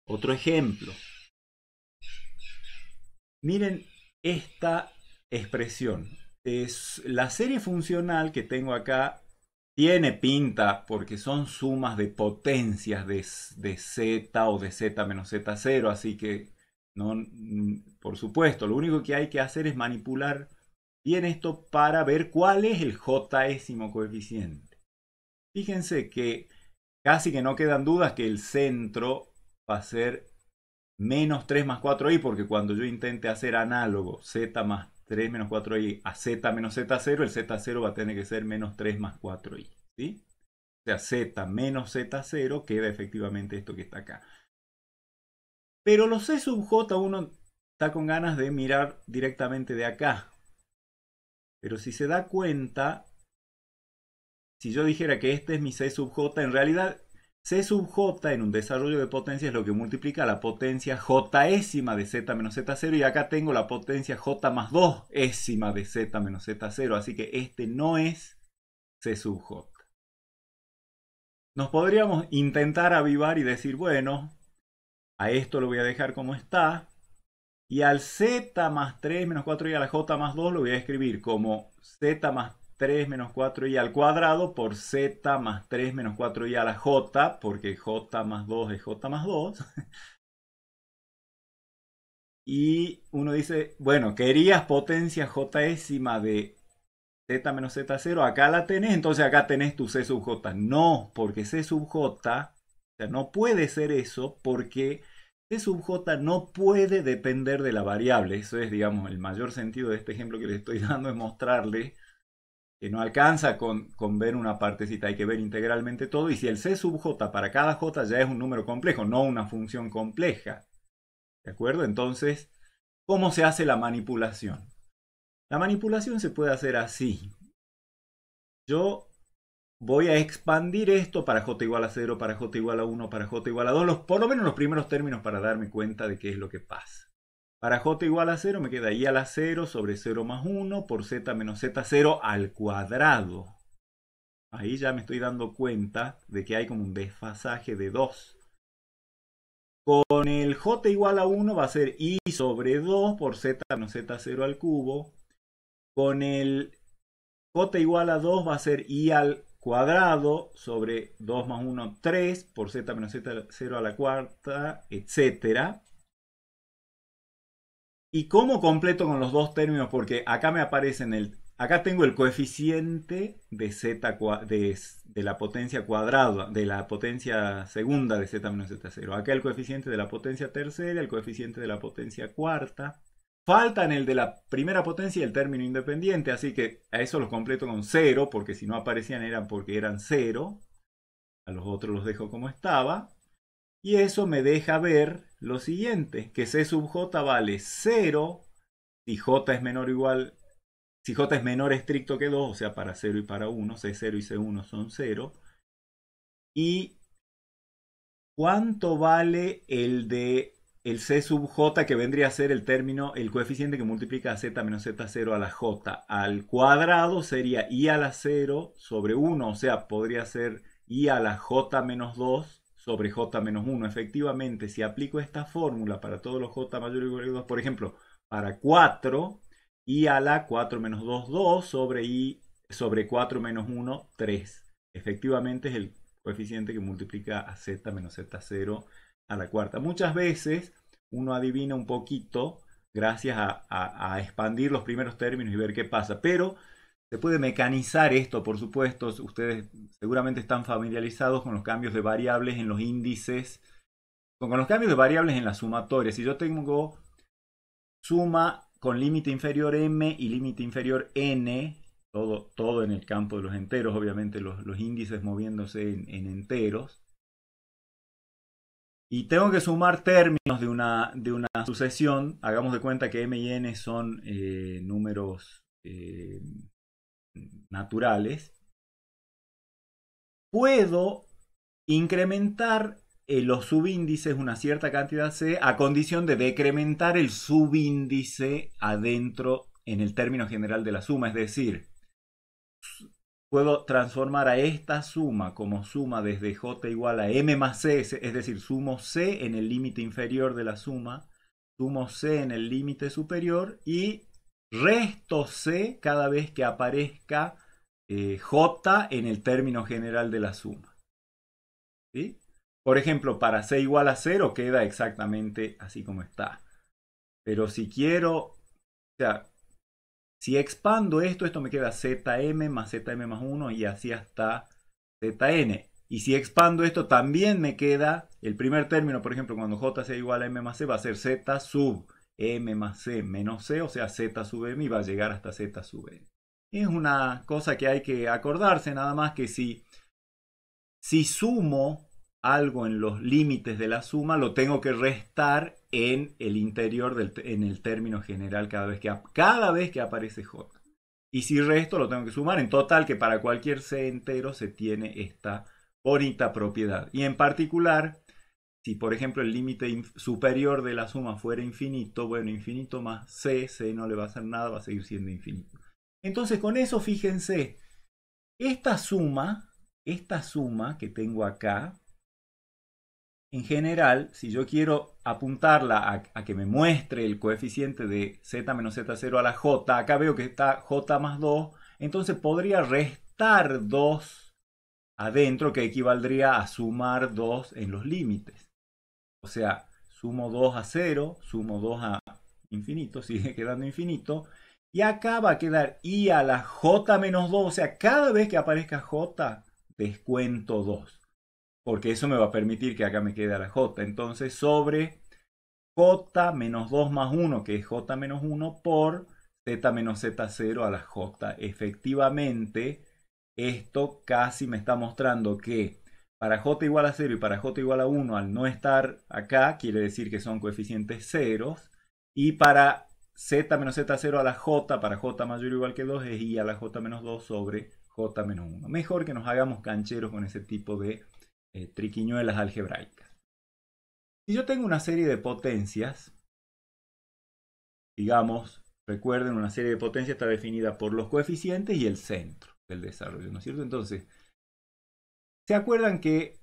Otro ejemplo. Miren esta expresión. Es la serie funcional que tengo acá. Tiene pinta porque son sumas de potencias de z o de z menos z0, así que no, por supuesto, lo único que hay que hacer es manipular bien esto para ver cuál es el jésimo coeficiente. Fíjense que casi que no quedan dudas que el centro va a ser menos 3 más 4i, porque cuando yo intente hacer análogo z más 3 menos 4i a z menos z0, el z0 va a tener que ser menos 3 más 4i. ¿Sí? O sea, z menos z0 queda efectivamente esto que está acá. Pero los c sub j uno está con ganas de mirar directamente de acá. Pero si se da cuenta, si yo dijera que este es mi c sub j, en realidad c sub j en un desarrollo de potencia es lo que multiplica la potencia jésima de z menos z0, y acá tengo la potencia j más 2 ésima de z menos z0, así que este no es c sub j. Nos podríamos intentar avivar y decir, bueno, a esto lo voy a dejar como está, y al z más 3 menos 4i a la j más 2 lo voy a escribir como z más 3 menos 4i al cuadrado por z más 3 menos 4i a la j, porque j más 2 es j más 2. Y uno dice, bueno, querías potencia jésima de z menos z0, acá la tenés, entonces acá tenés tu c sub j. No, porque c sub j, o sea, no puede ser eso, porque c sub j no puede depender de la variable. Eso es, digamos, el mayor sentido de este ejemplo que les estoy dando, es mostrarle que no alcanza con ver una partecita, hay que ver integralmente todo. Y si el c sub j para cada j ya es un número complejo, no una función compleja, ¿de acuerdo? Entonces, ¿cómo se hace la manipulación? La manipulación se puede hacer así. Yo voy a expandir esto para j igual a 0, para j igual a 1, para j igual a 2, por lo menos los primeros términos para darme cuenta de qué es lo que pasa. Para j igual a 0 me queda i a la 0 sobre 0 más 1 por z menos z0 al cuadrado. Ahí ya me estoy dando cuenta de que hay como un desfasaje de 2. Con el j igual a 1 va a ser i sobre 2 por z menos z0 al cubo. Con el j igual a 2 va a ser i al cuadrado sobre 2 más 1, 3 por z menos z0 a la cuarta, etc. ¿Y cómo completo con los dos términos? Porque acá me aparece acá tengo el coeficiente de z de la potencia cuadrada, de la potencia segunda de z menos z0. Acá el coeficiente de la potencia tercera, el coeficiente de la potencia cuarta. Faltan el de la primera potencia y el término independiente, así que a eso los completo con 0, porque si no aparecían eran porque eran 0. A los otros los dejo como estaba. Y eso me deja ver lo siguiente, que c sub j vale 0 si j es menor o igual, si j es menor estricto que 2, o sea, para 0 y para 1, c0 y c1 son 0. Y ¿cuánto vale el de el c sub j, que vendría a ser el término, el coeficiente que multiplica a z menos z0 a la j? Al cuadrado sería i a la 0 sobre 1, o sea, podría ser i a la j menos 2 sobre j menos 1. Efectivamente, si aplico esta fórmula para todos los j mayor o igual a 2, por ejemplo, para 4, i a la 4 menos 2, 2 sobre i sobre 4 menos 1, 3. Efectivamente es el coeficiente que multiplica a z menos z0 a la cuarta. Muchas veces uno adivina un poquito gracias a expandir los primeros términos y ver qué pasa, pero se puede mecanizar esto, por supuesto. Ustedes seguramente están familiarizados con los cambios de variables en los índices, con los cambios de variables en las sumatorias. Si yo tengo suma con límite inferior m y límite inferior n, todo en el campo de los enteros, obviamente los índices moviéndose en enteros, y tengo que sumar términos de una sucesión. Hagamos de cuenta que m y n son números naturales. Puedo incrementar los subíndices una cierta cantidad c a condición de decrementar el subíndice adentro en el término general de la suma. Es decir, puedo transformar a esta suma como suma desde j igual a m más c, es decir, sumo c en el límite inferior de la suma, sumo c en el límite superior y resto c cada vez que aparezca j en el término general de la suma. ¿Sí? Por ejemplo, para c igual a 0 queda exactamente así como está. Pero si quiero, o sea, si expando esto, esto me queda zm más 1 y así hasta zn. Y si expando esto, también me queda el primer término, por ejemplo, cuando j sea igual a m más c, va a ser z sub m más c menos c, o sea, z sub m y va a llegar hasta z sub n. Es una cosa que hay que acordarse, nada más que si sumo algo en los límites de la suma, lo tengo que restar en el interior, en el término general cada vez que aparece j. Y si resto, lo tengo que sumar. En total, que para cualquier c entero se tiene esta bonita propiedad. Y en particular, si por ejemplo el límite superior de la suma fuera infinito, bueno, infinito más c no le va a hacer nada, va a seguir siendo infinito. Entonces con eso, fíjense, esta suma que tengo acá, en general, si yo quiero apuntarla a que me muestre el coeficiente de z menos z0 a la j, acá veo que está j más 2, entonces podría restar 2 adentro, que equivaldría a sumar 2 en los límites. O sea, sumo 2 a 0, sumo 2 a infinito, sigue quedando infinito, y acá va a quedar i a la j menos 2, o sea, cada vez que aparezca j, descuento 2. Porque eso me va a permitir que acá me quede a la j. Entonces, sobre j menos 2 más 1, que es j menos 1, por z menos z0 a la j. Efectivamente, esto casi me está mostrando que para j igual a 0 y para j igual a 1, al no estar acá, quiere decir que son coeficientes ceros. Y para z menos z0 a la j, para j mayor o igual que 2, es i a la j menos 2 sobre j menos 1. Mejor que nos hagamos cancheros con ese tipo de triquiñuelas algebraicas. Si yo tengo una serie de potencias, digamos, recuerden, una serie de potencias está definida por los coeficientes y el centro del desarrollo, ¿no es cierto? Entonces, ¿se acuerdan que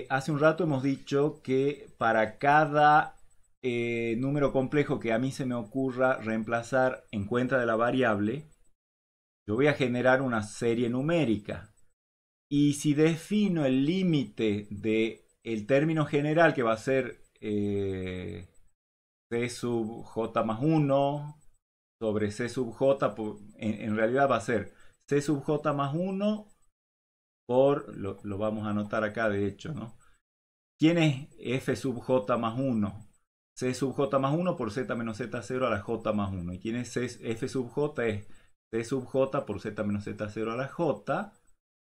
hace un rato hemos dicho que para cada número complejo que a mí se me ocurra reemplazar en cuenta de la variable, yo voy a generar una serie numérica? Y si defino el límite del término general, que va a ser c sub j más 1 sobre c sub j, en realidad va a ser c sub j más 1 por, lo vamos a anotar acá de hecho, ¿no? ¿Quién es f sub j más 1? C sub j más 1 por z menos z0 a la j más 1. ¿Y quién es f sub j? Es c sub j por z menos z0 a la j.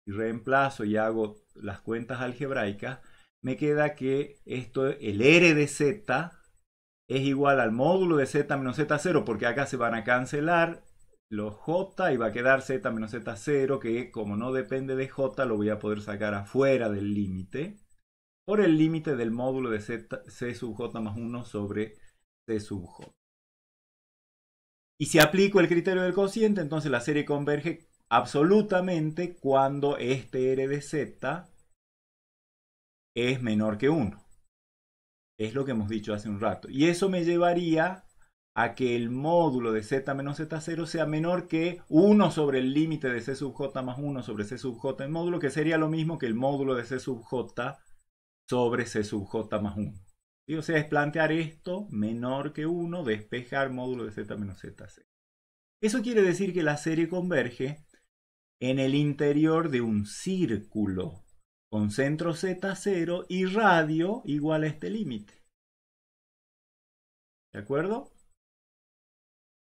Y reemplazo y hago las cuentas algebraicas, me queda que esto, el r de z es igual al módulo de z menos z0, porque acá se van a cancelar los j y va a quedar z menos z0, que como no depende de j, lo voy a poder sacar afuera del límite, por el límite del módulo de c sub j más 1 sobre c sub j. Y si aplico el criterio del cociente, entonces la serie converge absolutamente cuando este r de z es menor que 1. Es lo que hemos dicho hace un rato. Y eso me llevaría a que el módulo de z menos z0 sea menor que 1 sobre el límite de c sub j más 1 sobre c sub j en módulo, que sería lo mismo que el módulo de c sub j sobre c sub j más 1. ¿Sí? O sea, es plantear esto menor que 1, despejar módulo de z menos z0. Eso quiere decir que la serie converge en el interior de un círculo con centro z0 y radio igual a este límite. ¿De acuerdo?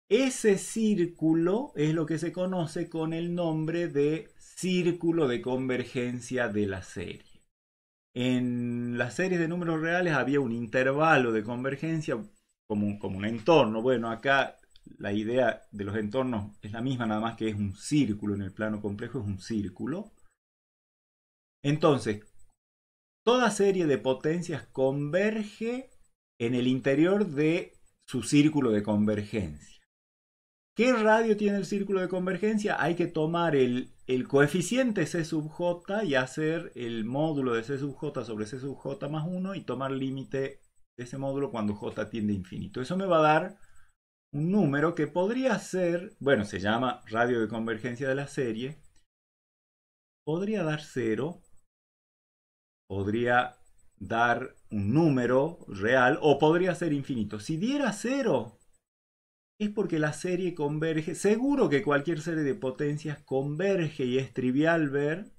Ese círculo es lo que se conoce con el nombre de círculo de convergencia de la serie. En las series de números reales había un intervalo de convergencia como un entorno. Bueno, acá la idea de los entornos es la misma, nada más que es un círculo. En el plano complejo es un círculo. Entonces, toda serie de potencias converge en el interior de su círculo de convergencia. ¿Qué radio tiene el círculo de convergencia? Hay que tomar el coeficiente C sub j y hacer el módulo de C sub j sobre C sub j más 1 y tomar límite de ese módulo cuando j tiende a infinito. Eso me va a dar un número que podría ser, bueno, se llama radio de convergencia de la serie, podría dar 0, podría dar un número real o podría ser infinito. Si diera 0, es porque la serie converge. Seguro que cualquier serie de potencias converge y es trivial ver.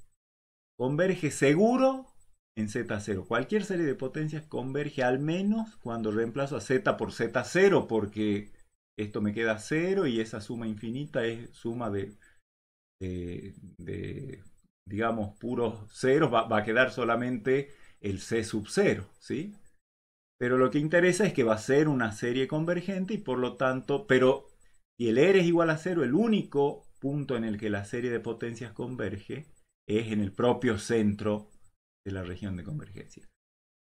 Converge seguro en Z0. Cualquier serie de potencias converge al menos cuando reemplazo a Z por Z0 porque esto me queda 0 y esa suma infinita es suma de digamos, puros ceros. Va a quedar solamente el C sub 0, ¿sí? Pero lo que interesa es que va a ser una serie convergente y por lo tanto, pero si el R es igual a 0, el único punto en el que la serie de potencias converge es en el propio centro de la región de convergencia.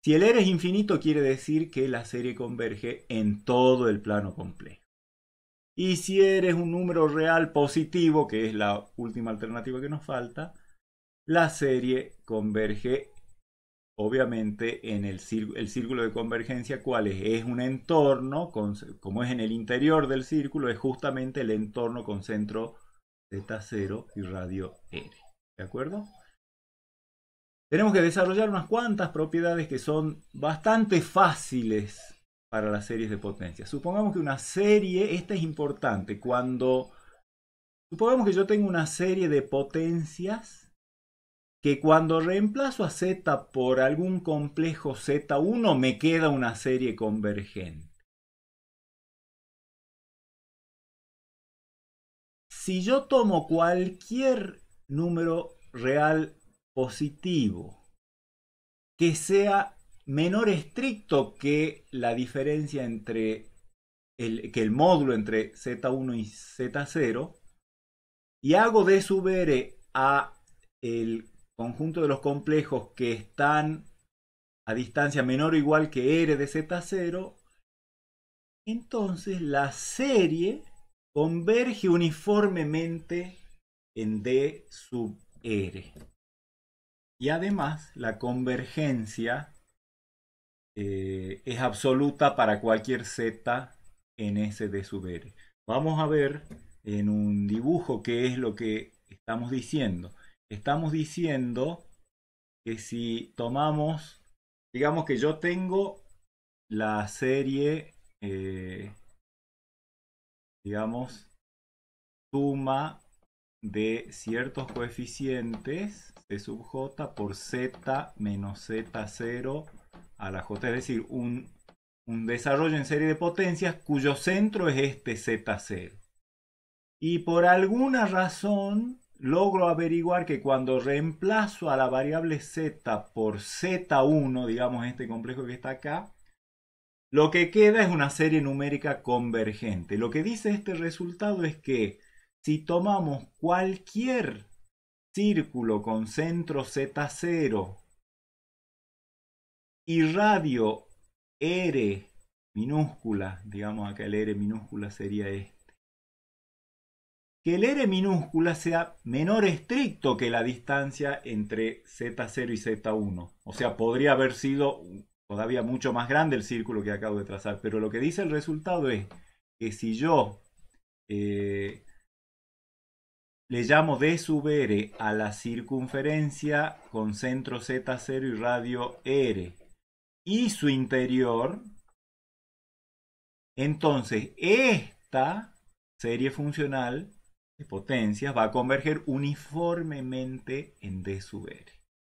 Si el R es infinito, quiere decir que la serie converge en todo el plano complejo. Y si R es un número real positivo, que es la última alternativa que nos falta, la serie converge obviamente en el círculo de convergencia. ¿Cuál es? Es un entorno, como es en el interior del círculo, es justamente el entorno con centro Z0 y radio R. ¿De acuerdo? Tenemos que desarrollar unas cuantas propiedades que son bastante fáciles para las series de potencia. Supongamos que una serie, esta es importante, supongamos que yo tengo una serie de potencias que cuando reemplazo a Z por algún complejo Z1 me queda una serie convergente. Si yo tomo cualquier número real positivo que sea menor estricto que la diferencia entre que el módulo entre Z1 y Z0 y hago de sub R a el conjunto de los complejos que están a distancia menor o igual que R de Z0, entonces la serie converge uniformemente en D sub R. Y además la convergencia es absoluta para cualquier Z en S D sub R. Vamos a ver en un dibujo qué es lo que estamos diciendo. Estamos diciendo que si tomamos, digamos que yo tengo la serie, digamos, suma de ciertos coeficientes C sub j por z menos z0 a la j, es decir, un desarrollo en serie de potencias cuyo centro es este z0. Y por alguna razón logro averiguar que cuando reemplazo a la variable z por z1, digamos este complejo que está acá, lo que queda es una serie numérica convergente. Lo que dice este resultado es que si tomamos cualquier círculo con centro z0 y radio R minúscula, digamos acá el R minúscula sería este, que el R minúscula sea menor estricto que la distancia entre Z0 y Z1. O sea, podría haber sido todavía mucho más grande el círculo que acabo de trazar. Pero lo que dice el resultado es que si yo le llamo D sub R a la circunferencia con centro Z0 y radio R y su interior, entonces esta serie funcional de potencias va a converger uniformemente en D sub R.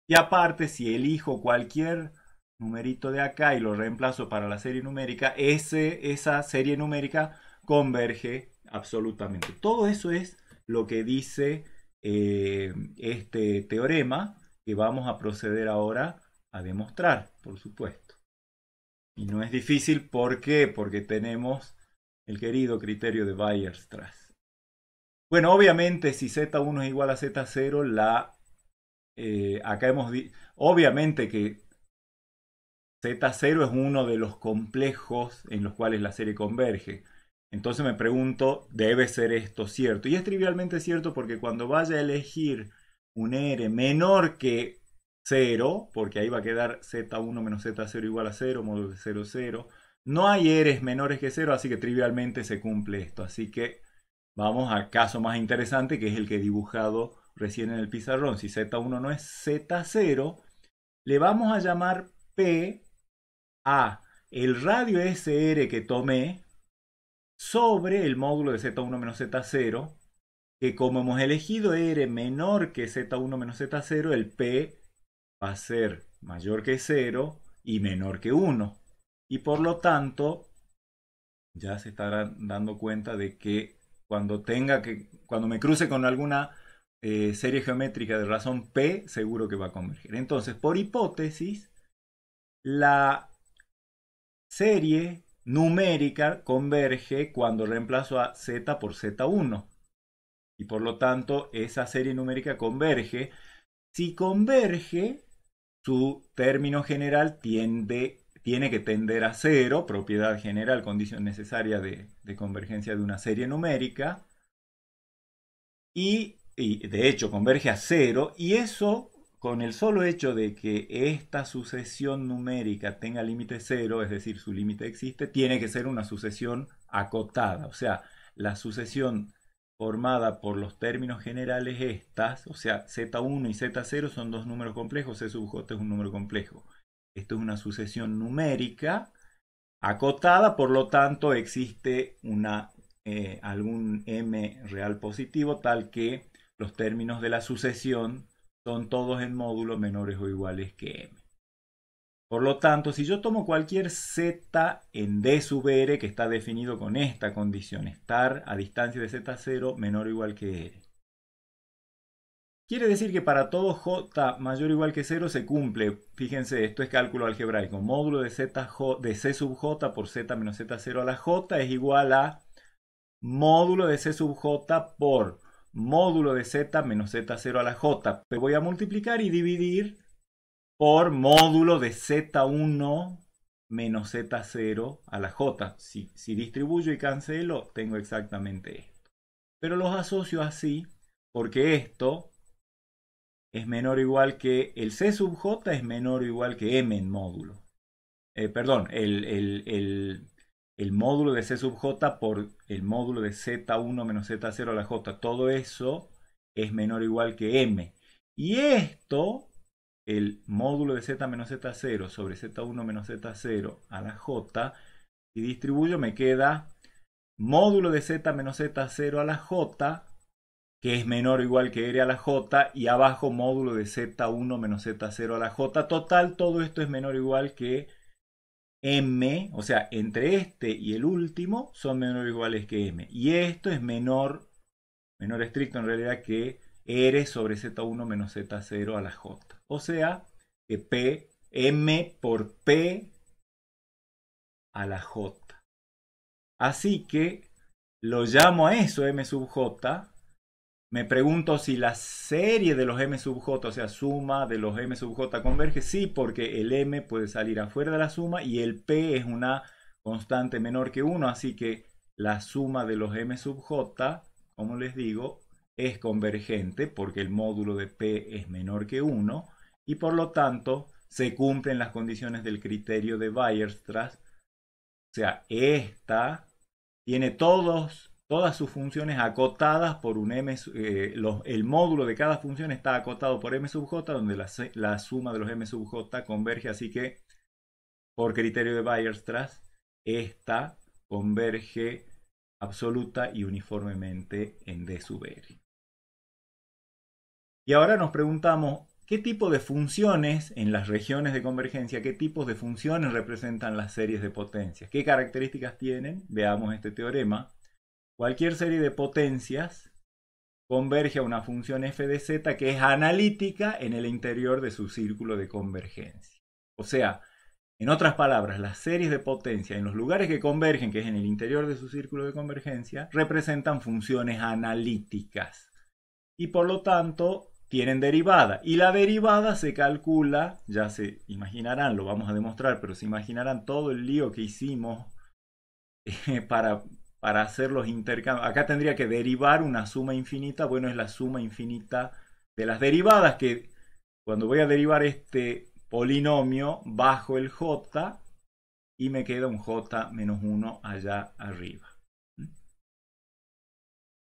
Y aparte, si elijo cualquier numerito de acá y lo reemplazo para la serie numérica, esa serie numérica converge absolutamente. Todo eso es lo que dice este teorema que vamos a proceder ahora a demostrar, por supuesto. Y no es difícil, ¿por qué? Porque tenemos el querido criterio de Weierstrass. Bueno, obviamente si Z1 es igual a Z0, acá obviamente que Z0 es uno de los complejos en los cuales la serie converge. Entonces me pregunto, ¿debe ser esto cierto? Y es trivialmente cierto porque cuando vaya a elegir un R menor que 0, porque ahí va a quedar Z1 menos Z0 igual a 0, módulo de 0, 0. No hay R's menores que 0, así que trivialmente se cumple esto. Así que vamos al caso más interesante, que es el que he dibujado recién en el pizarrón. Si Z1 no es Z0, le vamos a llamar P a el radio SR que tomé sobre el módulo de Z1 menos Z0, que como hemos elegido R menor que Z1 menos Z0, el P va a ser mayor que 0 y menor que 1. Y por lo tanto, ya se estarán dando cuenta de que cuando me cruce con alguna serie geométrica de razón P, seguro que va a converger. Entonces, por hipótesis, la serie numérica converge cuando reemplazo a Z por Z1. Y por lo tanto, esa serie numérica converge. Si converge, su término general tiene que tender a 0, propiedad general, condición necesaria de convergencia de una serie numérica. Y de hecho converge a 0. Y eso, con el solo hecho de que esta sucesión numérica tenga límite 0, es decir, su límite existe, tiene que ser una sucesión acotada. O sea, la sucesión formada por los términos generales estas, o sea, Z1 y Z0 son dos números complejos, C sub j es un número complejo. Esto es una sucesión numérica acotada, por lo tanto existe algún m real positivo tal que los términos de la sucesión son todos en módulo menores o iguales que m. Por lo tanto, si yo tomo cualquier z en d sub r que está definido con esta condición, estar a distancia de z0 menor o igual que r, quiere decir que para todo j mayor o igual que 0 se cumple. Fíjense, esto es cálculo algebraico. Módulo de c sub j por z menos z0 a la j es igual a módulo de c sub j por módulo de z menos z0 a la j. Me voy a multiplicar y dividir por módulo de z1 menos z0 a la j. Si distribuyo y cancelo, tengo exactamente esto. Pero los asocio así porque esto es menor o igual que el c sub j es menor o igual que m en módulo. Perdón, el módulo de c sub j por el módulo de z1 menos z0 a la j. Todo eso es menor o igual que m. Y esto, el módulo de z menos z0 sobre z1 menos z0 a la j, si distribuyo me queda módulo de z menos z0 a la j, que es menor o igual que r a la j, y abajo módulo de z1 menos z0 a la j. Total, todo esto es menor o igual que m, o sea, entre este y el último son menor o iguales que m. Y esto es menor estricto en realidad que r sobre z1 menos z0 a la j. O sea, que p, m por p a la j. Así que lo llamo a eso m sub j. Me pregunto si la serie de los m sub j, o sea, suma de los m sub j converge. Sí, porque el m puede salir afuera de la suma y el p es una constante menor que 1. Así que la suma de los m sub j, como les digo, es convergente porque el módulo de p es menor que 1. Y por lo tanto, se cumplen las condiciones del criterio de Weierstrass. O sea, esta tiene todas sus funciones acotadas por un m, el módulo de cada función está acotado por m sub j, donde la suma de los m sub j converge, así que por criterio de Weierstrass, esta converge absoluta y uniformemente en d sub r. Y ahora nos preguntamos, ¿qué tipo de funciones en las regiones de convergencia, qué tipos de funciones representan las series de potencias? ¿Qué características tienen? Veamos este teorema. Cualquier serie de potencias converge a una función f de z que es analítica en el interior de su círculo de convergencia. O sea, en otras palabras, las series de potencia en los lugares que convergen, que es en el interior de su círculo de convergencia, representan funciones analíticas. Y por lo tanto, tienen derivada. Y la derivada se calcula, ya se imaginarán, lo vamos a demostrar, pero se imaginarán todo el lío que hicimos para para hacer los intercambios. Acá tendría que derivar una suma infinita. Bueno, es la suma infinita de las derivadas que cuando voy a derivar este polinomio bajo el j y me queda un j menos 1 allá arriba.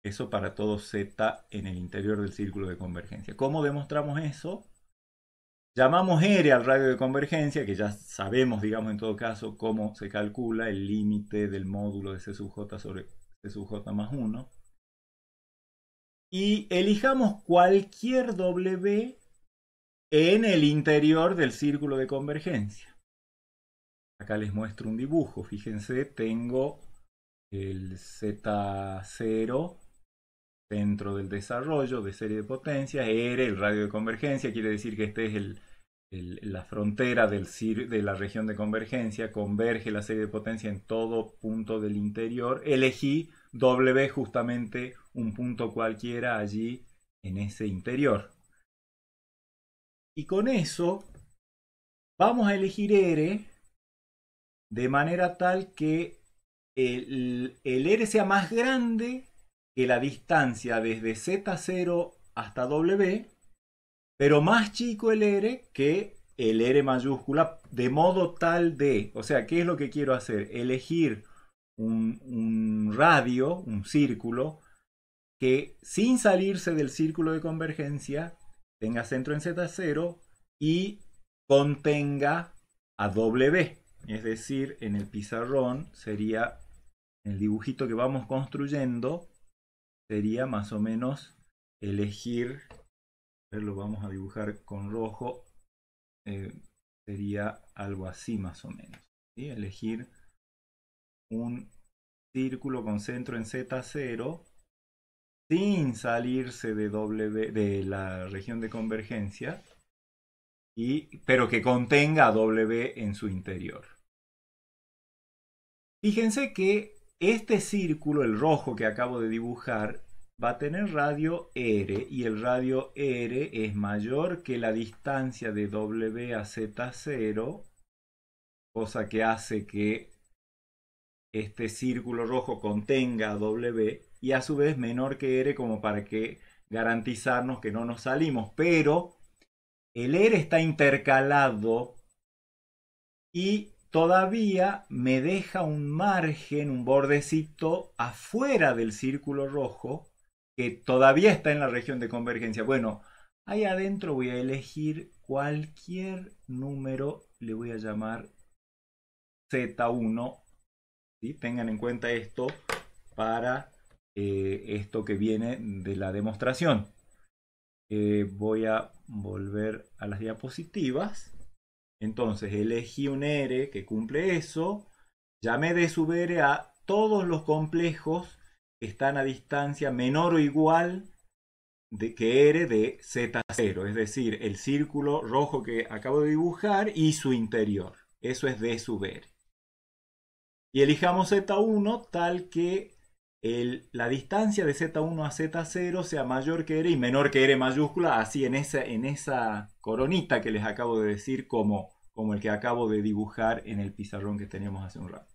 Eso para todo z en el interior del círculo de convergencia. ¿Cómo demostramos eso? Llamamos R al radio de convergencia, que ya sabemos, digamos, en todo caso, cómo se calcula el límite del módulo de C sub j sobre C sub j más 1. Y elijamos cualquier W en el interior del círculo de convergencia. Acá les muestro un dibujo. Fíjense, tengo el Z0, centro del desarrollo de serie de potencias, R, el radio de convergencia, quiere decir que este es la frontera de la región de convergencia, converge la serie de potencia en todo punto del interior. Elegí W justamente un punto cualquiera allí en ese interior. Y con eso vamos a elegir R de manera tal que el R sea más grande que la distancia desde Z0 hasta W, pero más chico el R que el R mayúscula, de modo tal de, o sea, ¿qué es lo que quiero hacer? Elegir un radio, un círculo, que sin salirse del círculo de convergencia tenga centro en Z0 y contenga a W. Es decir, en el pizarrón sería, en el dibujito que vamos construyendo, sería más o menos elegir, lo vamos a dibujar con rojo, sería algo así más o menos, ¿sí? Elegir un círculo con centro en Z0 sin salirse de la región de convergencia, pero que contenga a W en su interior. Fíjense que este círculo, el rojo que acabo de dibujar, va a tener radio R y el radio R es mayor que la distancia de W a Z0, cosa que hace que este círculo rojo contenga a W y a su vez menor que R, como para que garantizarnos que no nos salimos. Pero el R está intercalado y todavía me deja un margen, un bordecito afuera del círculo rojo que todavía está en la región de convergencia. Bueno, ahí adentro voy a elegir cualquier número, le voy a llamar Z1. ¿Sí? Tengan en cuenta esto para esto que viene de la demostración. Voy a volver a las diapositivas. Entonces elegí un R que cumple eso. Llamé de sub R a todos los complejos que están a distancia menor o igual que R de Z0. Es decir, el círculo rojo que acabo de dibujar y su interior. Eso es D sub R. Y elijamos Z1 tal que la distancia de Z1 a Z0 sea mayor que R y menor que R mayúscula, así en esa coronita que les acabo de decir, como el que acabo de dibujar en el pizarrón que teníamos hace un rato.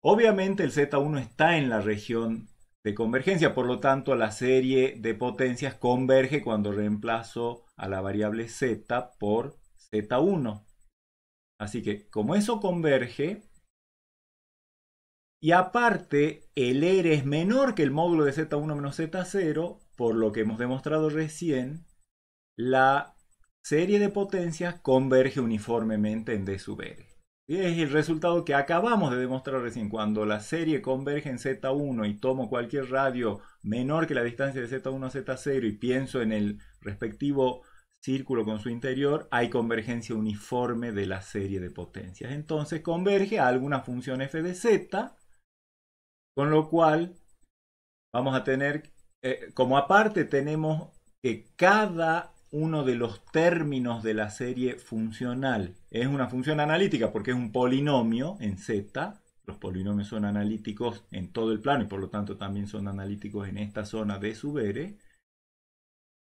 Obviamente el Z1 está en la región de convergencia, por lo tanto la serie de potencias converge cuando reemplazo a la variable Z por Z1. Así que como eso converge, y aparte, el R es menor que el módulo de Z1 menos Z0, por lo que hemos demostrado recién, la serie de potencias converge uniformemente en D sub R. Y es el resultado que acabamos de demostrar recién. Cuando la serie converge en Z1 y tomo cualquier radio menor que la distancia de Z1 a Z0 y pienso en el respectivo círculo con su interior, hay convergencia uniforme de la serie de potencias. Entonces converge a alguna función f de z. Con lo cual, vamos a tener, como aparte tenemos que cada uno de los términos de la serie funcional es una función analítica porque es un polinomio en Z. Los polinomios son analíticos en todo el plano y por lo tanto también son analíticos en esta zona de sub R.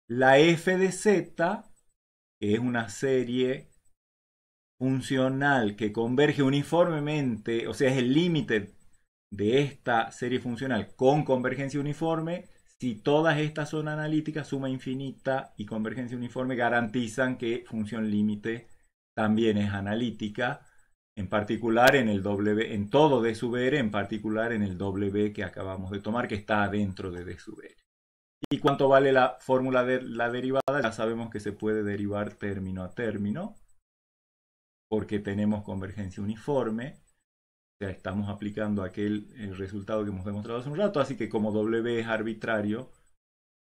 La f de z, que es una serie funcional que converge uniformemente, o sea, es el límite de esta serie funcional con convergencia uniforme si todas estas son analíticas, suma infinita y convergencia uniforme garantizan que función límite también es analítica, en particular en el W, en todo D sub R, en particular en el W que acabamos de tomar, que está adentro de D sub R. ¿Y cuánto vale la fórmula de la derivada? Ya sabemos que se puede derivar término a término, porque tenemos convergencia uniforme. O sea, estamos aplicando el resultado que hemos demostrado hace un rato, así que como W es arbitrario,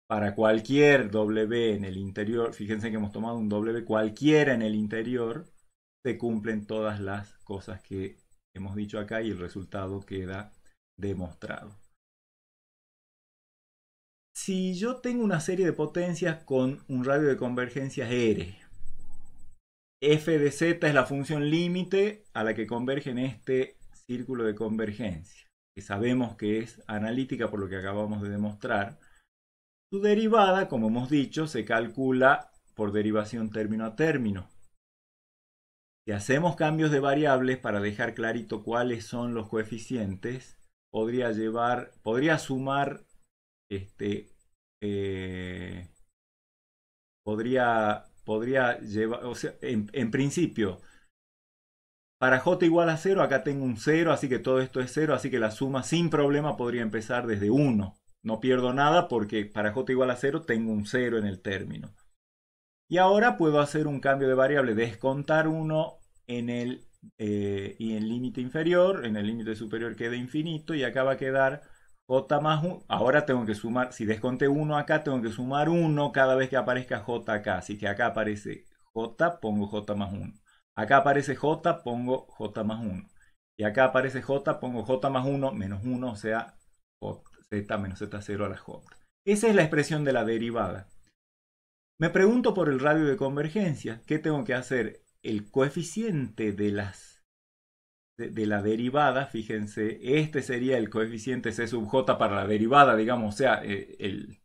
para cualquier W en el interior, fíjense que hemos tomado un W cualquiera en el interior, se cumplen todas las cosas que hemos dicho acá y el resultado queda demostrado. Si yo tengo una serie de potencias con un radio de convergencia R, f de z es la función límite a la que converge en este círculo de convergencia, que sabemos que es analítica por lo que acabamos de demostrar. Su derivada, como hemos dicho, se calcula por derivación término a término. Si hacemos cambios de variables para dejar clarito cuáles son los coeficientes, podría sumar, podría llevar, o sea, en principio, para j igual a 0, acá tengo un 0, así que todo esto es 0, así que la suma sin problema podría empezar desde 1. No pierdo nada porque para j igual a 0 tengo un 0 en el término. Y ahora puedo hacer un cambio de variable, descontar 1 en el límite inferior, en el límite superior queda infinito y acá va a quedar j más 1. Ahora tengo que sumar, si desconté 1 acá, tengo que sumar 1 cada vez que aparezca j acá. Así que acá aparece j, pongo j más 1. Acá aparece j, pongo j más 1. Y acá aparece j, pongo j más 1 menos 1, o sea, z menos z0 a la j. Esa es la expresión de la derivada. Me pregunto por el radio de convergencia. ¿Qué tengo que hacer? El coeficiente de la derivada, fíjense, este sería el coeficiente c sub j para la derivada, digamos, o sea, el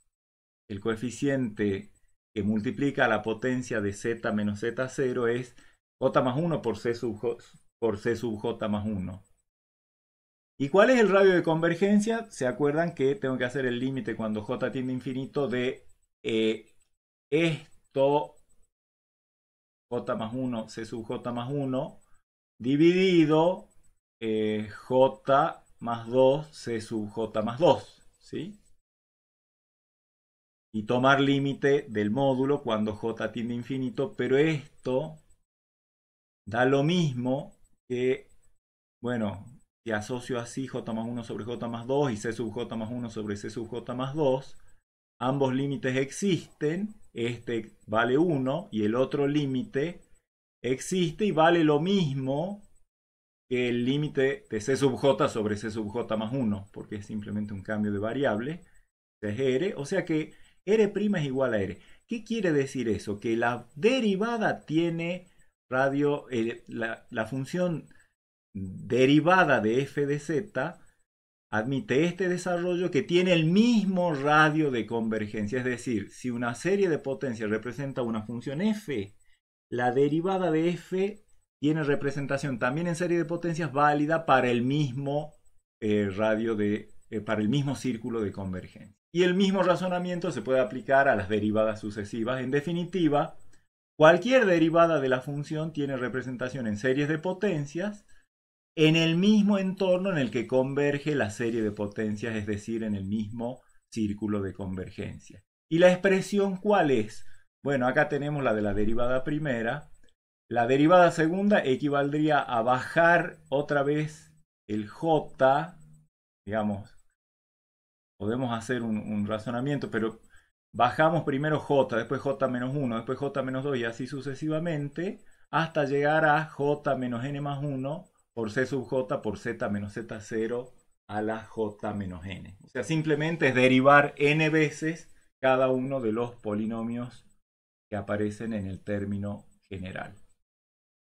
coeficiente que multiplica la potencia de z menos z0 es j más 1 por c sub j más 1. ¿Y cuál es el radio de convergencia? ¿Se acuerdan que tengo que hacer el límite cuando j tiende a infinito de esto, j más 1, c sub j más 1, dividido j más 2, c sub j más 2, ¿sí? Y tomar límite del módulo cuando j tiende a infinito, pero esto da lo mismo que, bueno, si asocio así j más 1 sobre j más 2 y c sub j más 1 sobre c sub j más 2, ambos límites existen, este vale 1 y el otro límite existe y vale lo mismo que el límite de c sub j sobre c sub j más 1, porque es simplemente un cambio de variable, es r, o sea que r' es igual a r. ¿Qué quiere decir eso? Que la derivada tiene radio, la función derivada de f de z admite este desarrollo que tiene el mismo radio de convergencia. Es decir, si una serie de potencias representa una función f, la derivada de f tiene representación también en serie de potencias válida para el mismo para el mismo círculo de convergencia. Y el mismo razonamiento se puede aplicar a las derivadas sucesivas. En definitiva, cualquier derivada de la función tiene representación en series de potencias en el mismo entorno en el que converge la serie de potencias, es decir, en el mismo círculo de convergencia. ¿Y la expresión cuál es? Bueno, acá tenemos la de la derivada primera. La derivada segunda equivaldría a bajar otra vez el j, digamos, podemos hacer un razonamiento, pero bajamos primero j, después j menos 1, después j menos 2 y así sucesivamente, hasta llegar a j menos n más 1 por c sub j por z menos z0 a la j menos n. O sea, simplemente es derivar n veces cada uno de los polinomios que aparecen en el término general.